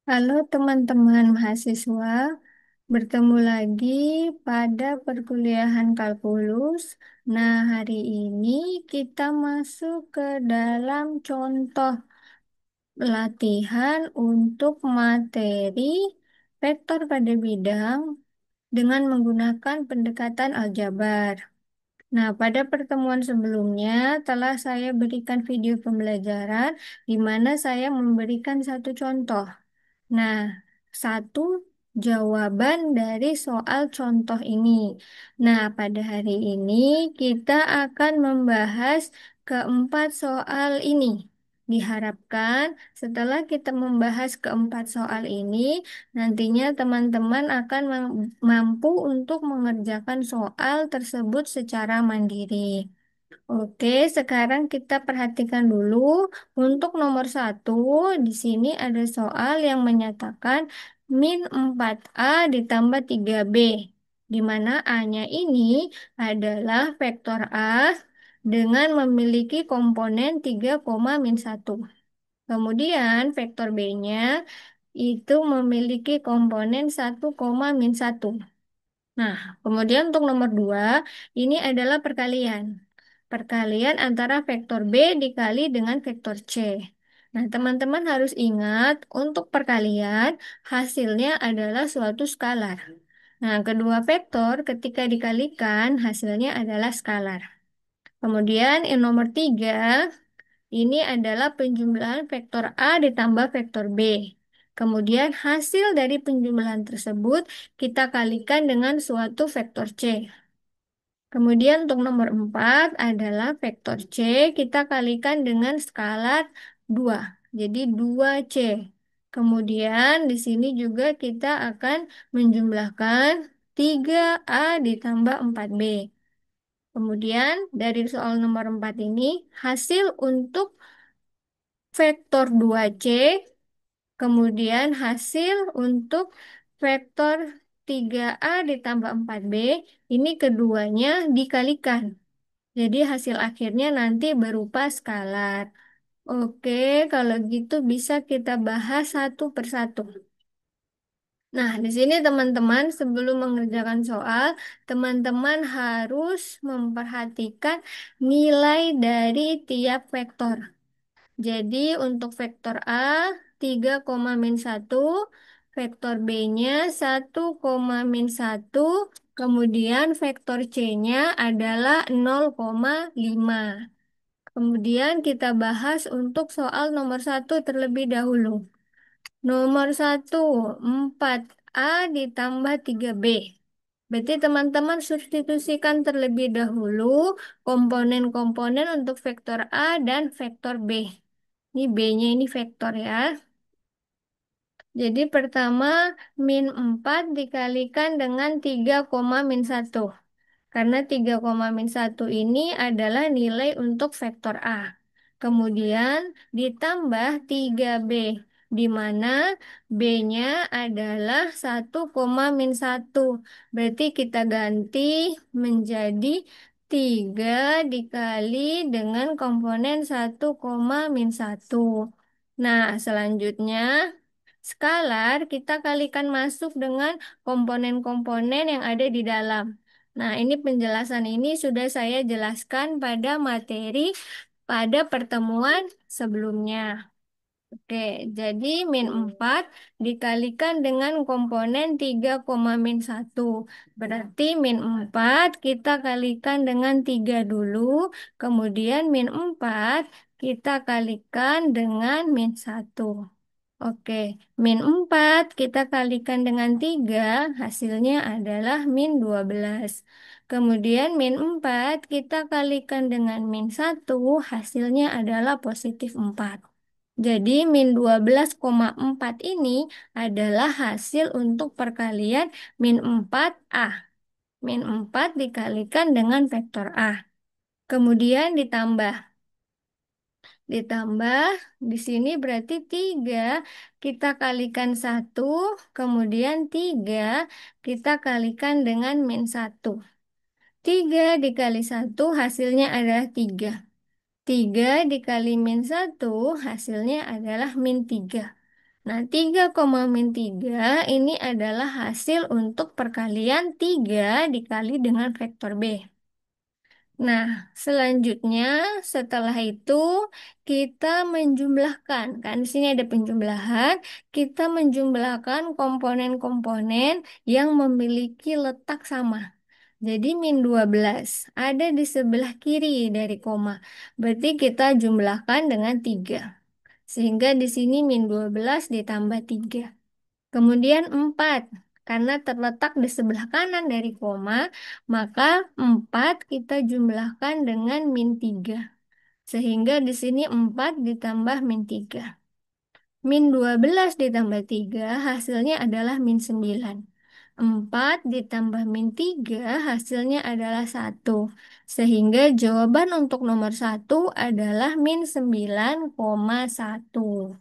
Halo teman-teman mahasiswa, bertemu lagi pada perkuliahan kalkulus. Nah, hari ini kita masuk ke dalam contoh latihan untuk materi vektor pada bidang dengan menggunakan pendekatan aljabar. Nah, pada pertemuan sebelumnya telah saya berikan video pembelajaran di mana saya memberikan satu contoh. Nah, satu jawaban dari soal contoh ini. Nah, pada hari ini kita akan membahas keempat soal ini. Diharapkan setelah kita membahas keempat soal ini, nantinya teman-teman akan mampu untuk mengerjakan soal tersebut secara mandiri. Oke, sekarang kita perhatikan dulu untuk nomor satu. Di sini ada soal yang menyatakan min 4A ditambah 3B, di mana A-nya ini adalah vektor A dengan memiliki komponen 3, min 1. Kemudian vektor B-nya itu memiliki komponen 1, min 1. Nah, kemudian untuk nomor 2, ini adalah perkalian. Perkalian antara vektor B dikali dengan vektor C. Nah, teman-teman harus ingat, untuk perkalian, hasilnya adalah suatu skalar. Nah, kedua vektor ketika dikalikan, hasilnya adalah skalar. Kemudian, yang nomor 3, ini adalah penjumlahan vektor A ditambah vektor B. Kemudian hasil dari penjumlahan tersebut kita kalikan dengan suatu vektor C. Kemudian untuk nomor 4 adalah vektor C kita kalikan dengan skalar 2. Jadi 2C. Kemudian di sini juga kita akan menjumlahkan 3A ditambah 4B. Kemudian dari soal nomor 4 ini hasil untuk vektor 2C, kemudian hasil untuk vektor 3A ditambah 4B, ini keduanya dikalikan. Jadi hasil akhirnya nanti berupa skalar. Oke, kalau gitu bisa kita bahas satu persatu. Nah, di sini teman-teman sebelum mengerjakan soal, teman-teman harus memperhatikan nilai dari tiap vektor. Jadi untuk vektor A 3, min 1, vektor B-nya 1, min 1, kemudian vektor C-nya adalah 0,5. Kemudian kita bahas untuk soal nomor satu terlebih dahulu. Nomor satu, 4A ditambah 3B. Berarti teman-teman substitusikan terlebih dahulu komponen-komponen untuk vektor A dan vektor B. Ini B-nya ini vektor ya. Jadi pertama min 4 dikalikan dengan 3, min 1. Karena 3, min 1 ini adalah nilai untuk vektor A. Kemudian ditambah 3B, di mana B-nya adalah 1, min 1. Berarti kita ganti menjadi 3 dikali dengan komponen 1, min 1. Nah, selanjutnya skalar kita kalikan masuk dengan komponen-komponen yang ada di dalam. Nah, ini penjelasan ini sudah saya jelaskan pada materi pada pertemuan sebelumnya. Oke, jadi min 4 dikalikan dengan komponen 3, min 1. Berarti min 4 kita kalikan dengan 3 dulu, kemudian min 4 kita kalikan dengan min 1. Oke, min 4 kita kalikan dengan 3, hasilnya adalah min 12. Kemudian min 4 kita kalikan dengan min 1, hasilnya adalah positif 4. Jadi min 12,4 ini adalah hasil untuk perkalian min 4A. Min 4 dikalikan dengan vektor A. Kemudian ditambah di sini berarti 3 kita kalikan 1, kemudian 3 kita kalikan dengan min 1. 3 dikali 1 hasilnya adalah 3. 3 dikali min 1 hasilnya adalah min 3. Nah, 3,-3 ini adalah hasil untuk perkalian 3 dikali dengan vektor B. Nah, selanjutnya setelah itu kita menjumlahkan. Kan di sini ada penjumlahan, kita menjumlahkan komponen-komponen yang memiliki letak sama. Jadi -12 ada di sebelah kiri dari koma. Berarti kita jumlahkan dengan 3. Sehingga di sini -12 ditambah 3. Kemudian 4. Karena terletak di sebelah kanan dari koma, maka 4 kita jumlahkan dengan -3. Sehingga di sini 4 ditambah -3. -12 ditambah 3 hasilnya adalah -9. 4 ditambah -3 hasilnya adalah 1. Sehingga jawaban untuk nomor 1 adalah -9,1.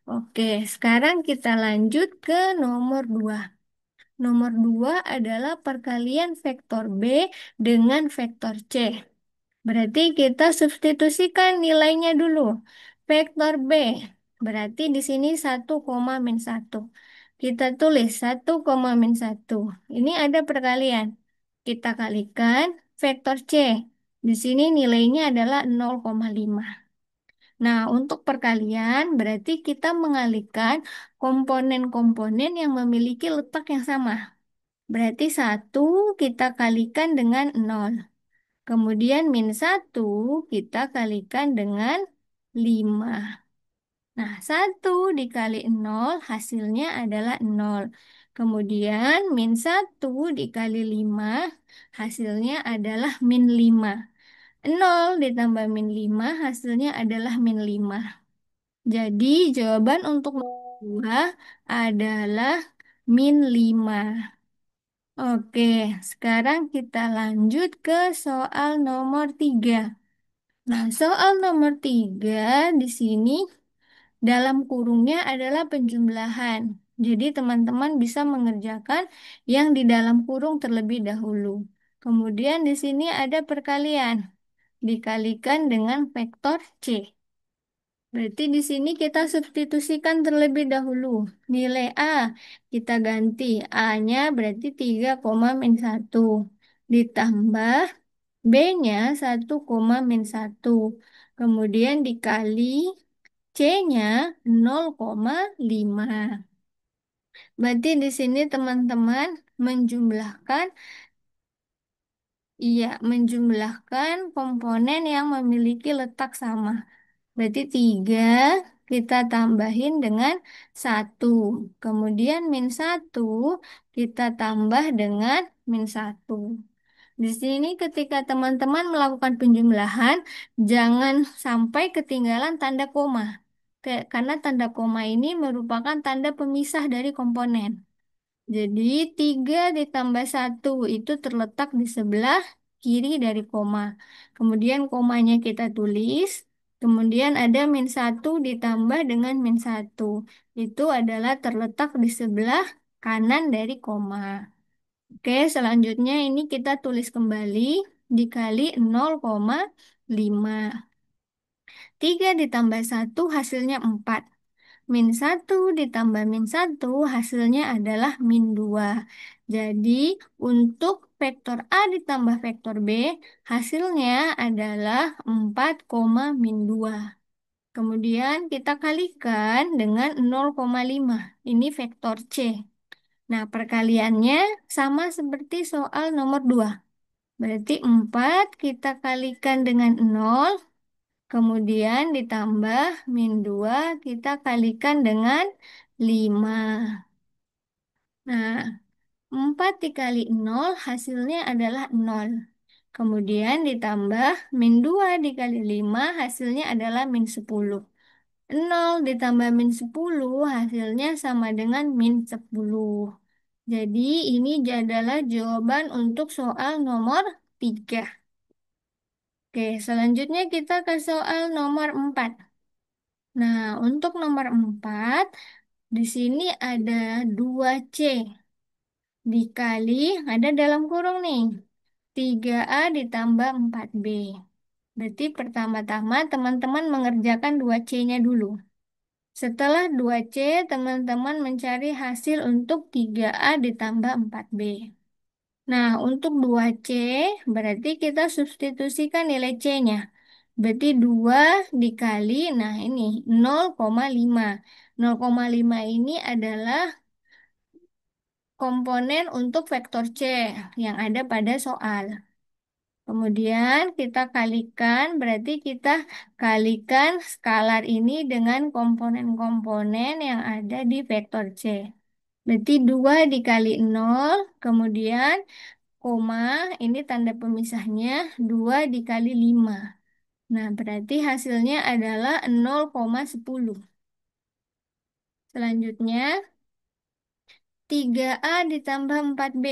Oke, sekarang kita lanjut ke nomor 2. Nomor 2 adalah perkalian vektor B dengan vektor C. Berarti kita substitusikan nilainya dulu. Vektor B, berarti di sini 1,-1. Kita tulis 1,-1. Ini ada perkalian. Kita kalikan vektor C. Di sini nilainya adalah 0,5. Nah, untuk perkalian berarti kita mengalihkan komponen-komponen yang memiliki letak yang sama. Berarti 1 kita kalikan dengan 0. Kemudian -1 kita kalikan dengan 5. Nah, 1 dikali 0 hasilnya adalah 0. Kemudian -1 dikali 5 hasilnya adalah -5. 0 ditambah -5 hasilnya adalah -5. Jadi jawaban untuk nomor 2 adalah -5. Oke, sekarang kita lanjut ke soal nomor 3. Nah, soal nomor 3 di sini dalam kurungnya adalah penjumlahan. Jadi teman-teman bisa mengerjakan yang di dalam kurung terlebih dahulu. Kemudian di sini ada perkalian. Dikalikan dengan vektor C. Berarti di sini kita substitusikan terlebih dahulu. Nilai A kita ganti. A-nya berarti 3,-1. Ditambah B-nya 1,-1. Kemudian dikali C-nya 0,5. Berarti di sini teman-teman menjumlahkan, iya, menjumlahkan komponen yang memiliki letak sama. Berarti 3 kita tambahin dengan 1. Kemudian -1 kita tambah dengan -1. Di sini ketika teman-teman melakukan penjumlahan, jangan sampai ketinggalan tanda koma. Karena tanda koma ini merupakan tanda pemisah dari komponen. Jadi 3 ditambah 1 itu terletak di sebelah kiri dari koma. Kemudian komanya kita tulis. Kemudian ada -1 ditambah dengan -1. Itu adalah terletak di sebelah kanan dari koma. Oke, selanjutnya ini kita tulis kembali dikali 0,5. 3 ditambah 1 hasilnya 4. -1 ditambah -1 hasilnya adalah -2. Jadi untuk vektor A ditambah vektor B hasilnya adalah 4, -2. Kemudian kita kalikan dengan 0,5. Ini vektor C. Nah, perkaliannya sama seperti soal nomor 2. Berarti 4 kita kalikan dengan 0. Kemudian ditambah -2 kita kalikan dengan 5. Nah, 4 dikali 0 hasilnya adalah 0. Kemudian ditambah -2 dikali 5 hasilnya adalah -10. 0 ditambah -10 hasilnya sama dengan -10. Jadi ini adalah jawaban untuk soal nomor 3. Oke, selanjutnya kita ke soal nomor 4. Nah, untuk nomor 4, di sini ada 2C dikali, ada dalam kurung nih, 3A ditambah 4B. Berarti pertama-tama teman-teman mengerjakan 2C-nya dulu. Setelah 2C, teman-teman mencari hasil untuk 3A ditambah 4B. Nah, untuk 2C, berarti kita substitusikan nilai C-nya. Berarti 2 dikali, nah ini 0,5. 0,5 ini adalah komponen untuk vektor C yang ada pada soal. Kemudian kita kalikan, berarti kita kalikan skalar ini dengan komponen-komponen yang ada di vektor C. Berarti 2 dikali 0, kemudian koma, ini tanda pemisahnya 2 dikali 5. Nah, berarti hasilnya adalah 0,10. Selanjutnya, 3A ditambah 4B.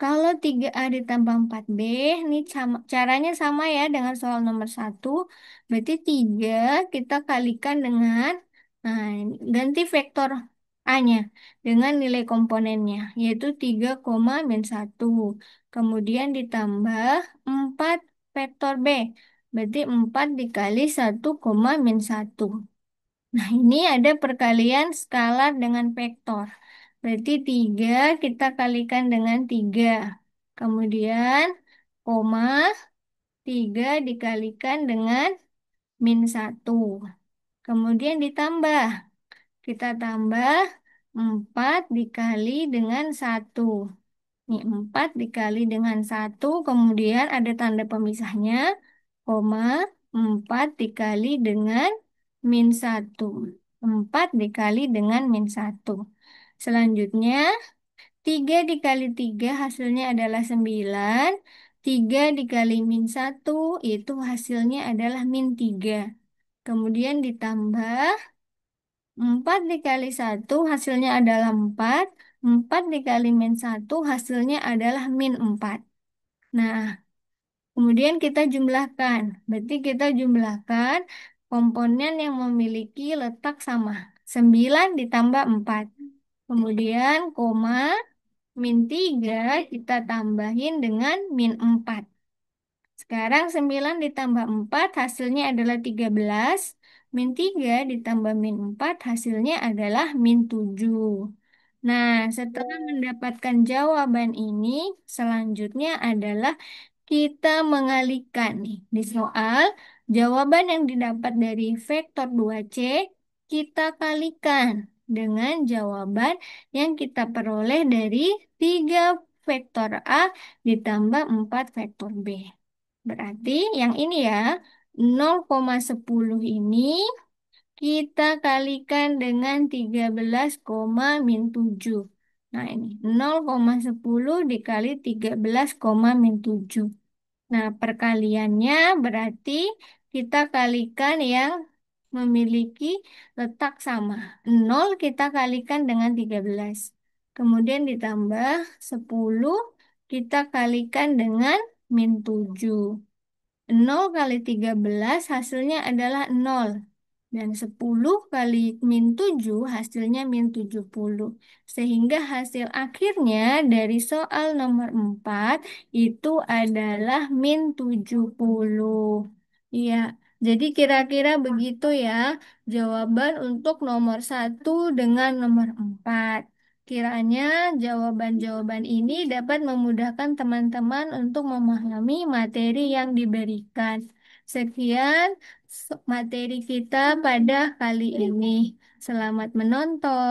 Kalau 3A ditambah 4B, ini caranya sama ya dengan soal nomor 1. Berarti 3 kita kalikan dengan, nah, ganti vektor A-nya dengan nilai komponennya, yaitu 3, min 1. Kemudian ditambah 4 vektor B. Berarti 4 dikali 1, min 1. Nah, ini ada perkalian skalar dengan vektor. Berarti 3 kita kalikan dengan 3. Kemudian, koma 3 dikalikan dengan min 1. Kemudian ditambah. Kita tambah 4 dikali dengan 1. Ini 4 dikali dengan 1. Kemudian ada tanda pemisahnya. Koma 4 dikali dengan min 1. 4 dikali dengan min 1. Selanjutnya, 3 dikali 3 hasilnya adalah 9. 3 dikali min 1 itu hasilnya adalah min 3. Kemudian ditambah 4 dikali 1 hasilnya adalah 4. 4 dikali min 1 hasilnya adalah min 4. Nah, kemudian kita jumlahkan. Berarti kita jumlahkan komponen yang memiliki letak sama. 9 ditambah 4. Kemudian koma min 3 kita tambahin dengan min 4. Sekarang 9 ditambah 4 hasilnya adalah 13. Min 3 ditambah min 4 hasilnya adalah min 7. Nah, setelah mendapatkan jawaban ini, selanjutnya adalah kita mengalihkan nih. Di soal, jawaban yang didapat dari vektor 2C, kita kalikan dengan jawaban yang kita peroleh dari 3 vektor A ditambah 4 vektor B. Berarti yang ini ya, 0,10 ini kita kalikan dengan 13, min 7. Nah ini 0,10 dikali 13, min 7. Nah perkaliannya berarti kita kalikan yang memiliki letak sama. 0 kita kalikan dengan 13. Kemudian ditambah 10 kita kalikan dengan min 7. 0 kali 13 hasilnya adalah 0. Dan 10 kali min 7 hasilnya min 70. Sehingga hasil akhirnya dari soal nomor 4 itu adalah min 70. Iya, jadi kira-kira begitu ya jawaban untuk nomor 1 dengan nomor 4. Kiranya jawaban-jawaban ini dapat memudahkan teman-teman untuk memahami materi yang diberikan. Sekian materi kita pada kali ini. Selamat menonton.